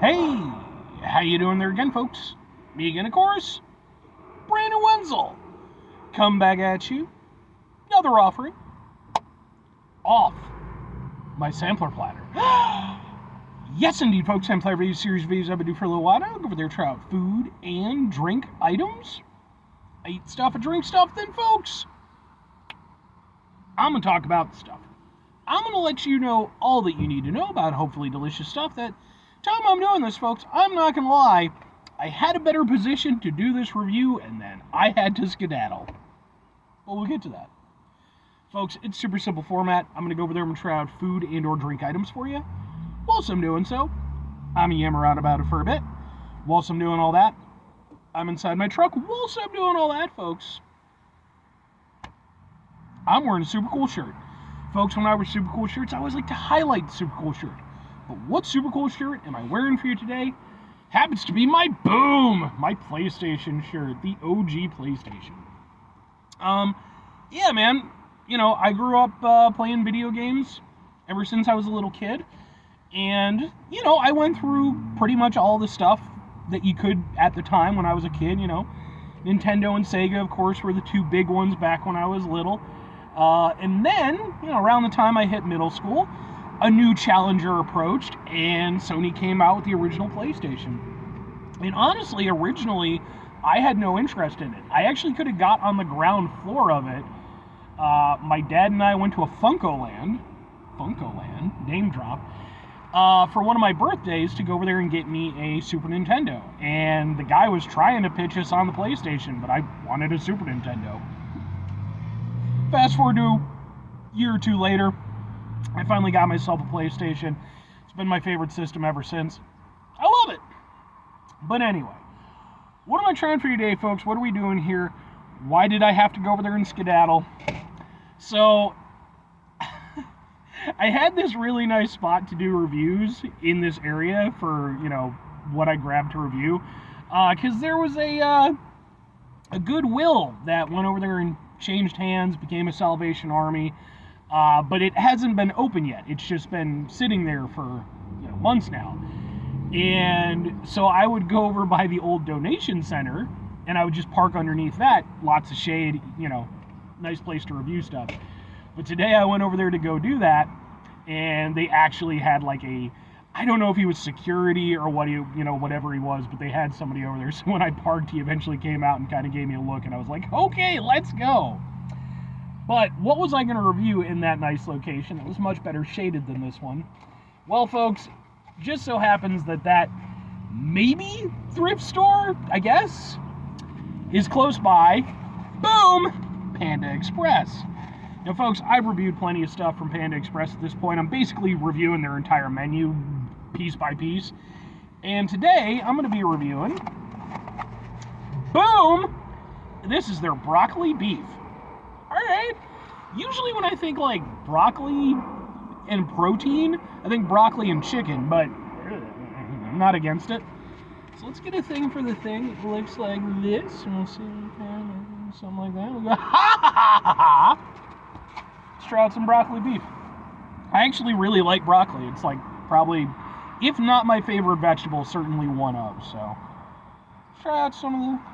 Hey, how you doing there again, folks? Me again, of course, Brandon Wenzel. Come back at you, another offering, off my sampler platter. Yes, indeed, folks, sampler review series videos I've been doing for a little while now. Go over there, try out food and drink items. I eat stuff, I drink stuff, then, folks, I'm going to talk about the stuff. I'm going to let you know all that you need to know about hopefully delicious stuff. That time I'm doing this, folks, I'm not going to lie, I had a better position to do this review, and then I had to skedaddle. But we'll get to that. Folks, it's super simple format. I'm going to go over there and try out food and or drink items for you. Whilst I'm doing so, I'm going to yammer out about it for a bit. Whilst I'm doing all that, I'm inside my truck. Whilst I'm doing all that, folks, I'm wearing a super cool shirt. Folks, when I wear super cool shirts, I always like to highlight the super cool shirt. But what super cool shirt am I wearing for you today? Happens to be my PlayStation shirt, the OG PlayStation. Yeah, man, you know, I grew up playing video games ever since I was a little kid. And, you know, I went through pretty much all the stuff that you could at the time when I was a kid, you know. Nintendo and Sega, of course, were the two big ones back when I was little. And then, you know, around the time I hit middle school, a new challenger approached, and Sony came out with the original PlayStation. And honestly, originally, I had no interest in it. I actually could have got on the ground floor of it. My dad and I went to a Funkoland, name drop, for one of my birthdays to go over there and get me a Super Nintendo. And the guy was trying to pitch us on the PlayStation, but I wanted a Super Nintendo. Fast forward to a year or two later, I finally got myself a PlayStation. It's been my favorite system ever since. I love it. But anyway, what am I trying for you today, folks? What are we doing here? Why did I have to go over there and skedaddle? So, I had this really nice spot to do reviews in this area for, you know, what I grabbed to review. Because there was a Goodwill that went over there and changed hands, became a Salvation Army. But it hasn't been open yet. It's just been sitting there for, you know, months now. And so I would go over by the old donation center, and I would just park underneath that. Lots of shade, you know, nice place to review stuff. But today I went over there to go do that, and they actually had like I don't know if he was security or what you know, whatever he was, but they had somebody over there. So when I parked, he eventually came out and kind of gave me a look, and I was like, okay, let's go. But what was I going to review in that nice location? It was much better shaded than this one. Well, folks, just so happens that maybe thrift store, I guess, is close by. Boom! Panda Express. Now, folks, I've reviewed plenty of stuff from Panda Express at this point. I'm basically reviewing their entire menu piece by piece. And today, I'm going to be reviewing, boom! This is their broccoli beef. Alright, usually when I think like broccoli and protein, I think broccoli and chicken, but I'm not against it. So let's get a thing for the thing. It looks like this. We'll see, something like that. We'll go, ha ha ha ha! Let's try out some broccoli beef. I actually really like broccoli. It's like probably, if not my favorite vegetable, certainly one of. So let's try out some of the.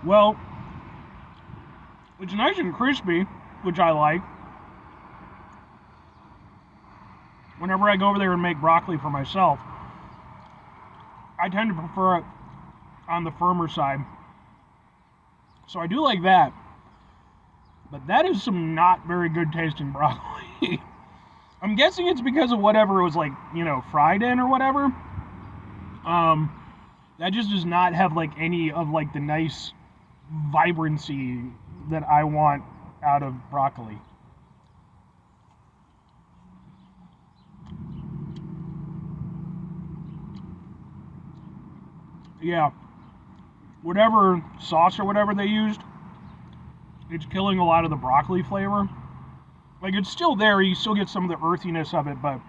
Well, it's nice and crispy, which I like. Whenever I go over there and make broccoli for myself, I tend to prefer it on the firmer side. So I do like that. But that is some not very good tasting broccoli. I'm guessing it's because of whatever it was like, you know, fried in or whatever. That just does not have like any of like the nice vibrancy that I want out of broccoli. Yeah, whatever sauce or whatever they used, it's killing a lot of the broccoli flavor. Like, it's still there, you still get some of the earthiness of it, but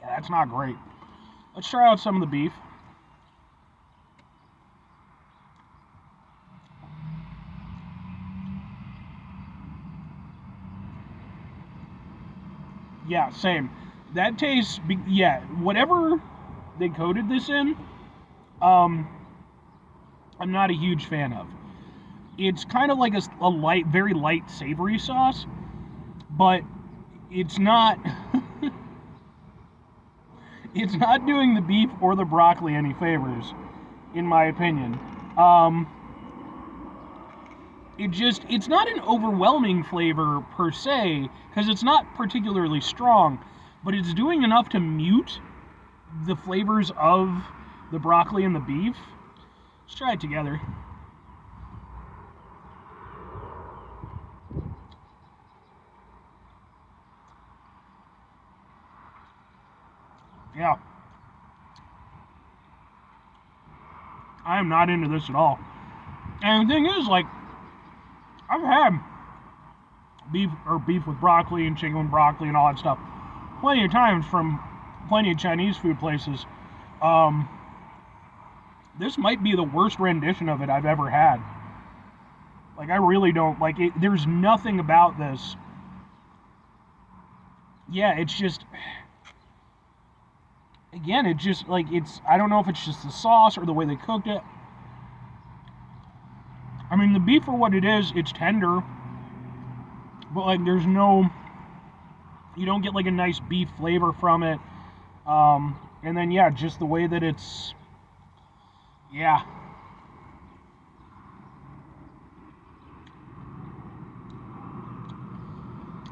Yeah, that's not great. Let's try out some of the beef. Yeah, same. That tastes, yeah, whatever they coated this in, um, I'm not a huge fan of. It's kind of like a light, very light savory sauce, but it's not, it's not doing the beef or the broccoli any favors, in my opinion. Um, it's not an overwhelming flavor per se, because it's not particularly strong, but it's doing enough to mute the flavors of the broccoli and the beef. Let's try it together. Yeah. I am not into this at all. And the thing is, like, I've had beef with broccoli and chicken with broccoli and all that stuff plenty of times from plenty of Chinese food places. Um, this might be the worst rendition of it I've ever had. Like, I really don't like it. There's nothing about this. Yeah, it's just, again, it's just like, I don't know if it's just the sauce or the way they cooked it. I mean, the beef for what it is, it's tender, but like there's no, you don't get like a nice beef flavor from it. And then yeah, just the way that it's, yeah.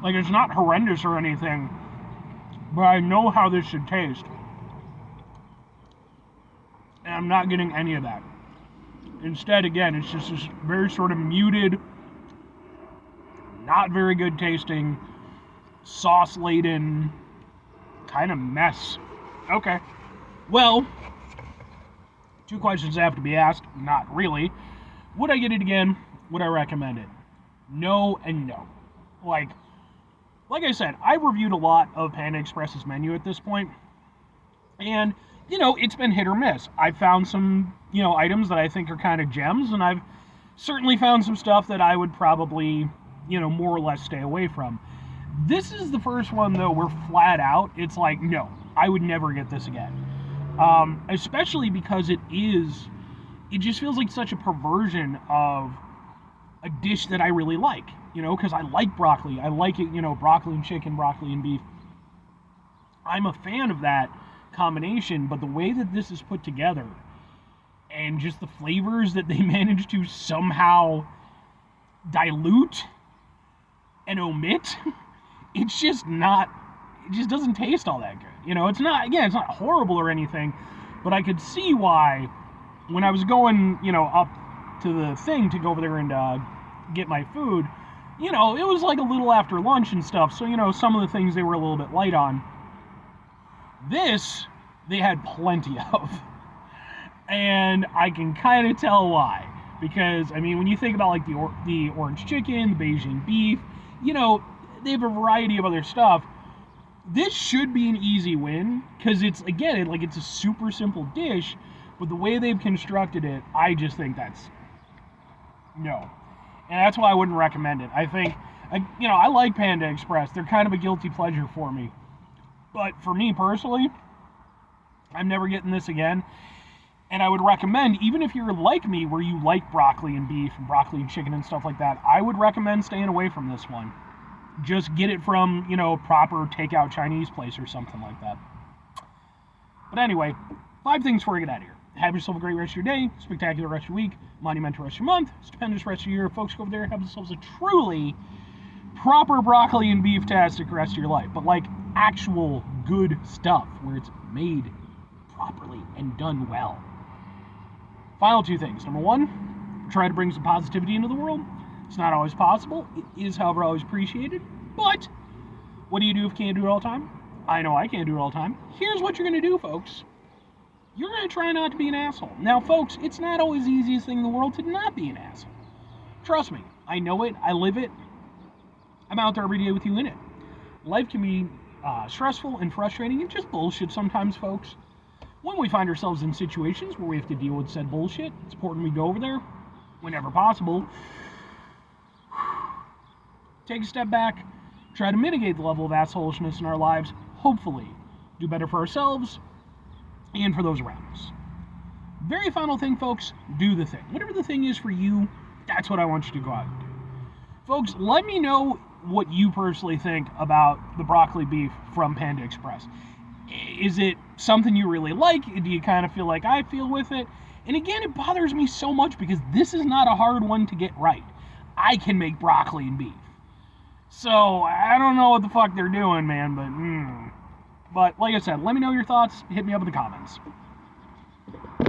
Like, it's not horrendous or anything, but I know how this should taste. And I'm not getting any of that. Instead, again, it's just this very sort of muted, not very good tasting, sauce-laden kind of mess. Okay. Well, 2 questions have to be asked. Not really. Would I get it again? Would I recommend it? No and no. Like I said, I've reviewed a lot of Panda Express's menu at this point, and it's been hit or miss. I've found some, items that I think are kind of gems, and I've certainly found some stuff that I would probably, more or less stay away from. This is the first one, though, where flat out, it's like, no, I would never get this again. Especially because it just feels like such a perversion of a dish that I really like, because I like broccoli. I like it, broccoli and chicken, broccoli and beef. I'm a fan of that combination, but the way that this is put together and just the flavors that they manage to somehow dilute and omit, it just doesn't taste all that good. It's not horrible or anything, but I could see why when I was going, up to the thing to go over there and get my food, it was like a little after lunch and stuff, so, some of the things they were a little bit light on. This, they had plenty of. And I can kind of tell why. Because, I mean, when you think about, like, the orange chicken, the Beijing beef, they have a variety of other stuff. This should be an easy win, because it's, again, it's a super simple dish, but the way they've constructed it, I just think that's, no. And that's why I wouldn't recommend it. I think, I like Panda Express. They're kind of a guilty pleasure for me. But for me personally, I'm never getting this again. And I would recommend, even if you're like me, where you like broccoli and beef and broccoli and chicken and stuff like that, I would recommend staying away from this one. Just get it from, proper takeout Chinese place or something like that. But anyway, 5 things before you get out of here. Have yourself a great rest of your day, spectacular rest of your week, monumental rest of your month, stupendous rest of your year. Folks, go over there and have yourselves a truly proper broccoli and beef-tastic rest of your life. But like actual good stuff where it's made properly and done well. Final 2 things. Number 1, try to bring some positivity into the world. It's not always possible. It is, however, always appreciated. But what do you do if you can't do it all the time? I know I can't do it all the time. Here's what you're going to do, folks. You're going to try not to be an asshole. Now, folks, it's not always the easiest thing in the world to not be an asshole. Trust me. I know it. I live it. I'm out there every day with you in it. Life can be stressful and frustrating and just bullshit sometimes, folks. When we find ourselves in situations where we have to deal with said bullshit, it's important we go over there whenever possible. Take a step back, try to mitigate the level of assholishness in our lives, hopefully do better for ourselves and for those around us. Very final thing, folks, do the thing. Whatever the thing is for you, that's what I want you to go out and do. Folks, let me know what you personally think about the broccoli beef from Panda Express. Is it something you really like? Do you kind of feel like I feel with it? And again, it bothers me so much because this is not a hard one to get right. I can make broccoli and beef. So, I don't know what the fuck they're doing, man, but like I said, let me know your thoughts. Hit me up in the comments.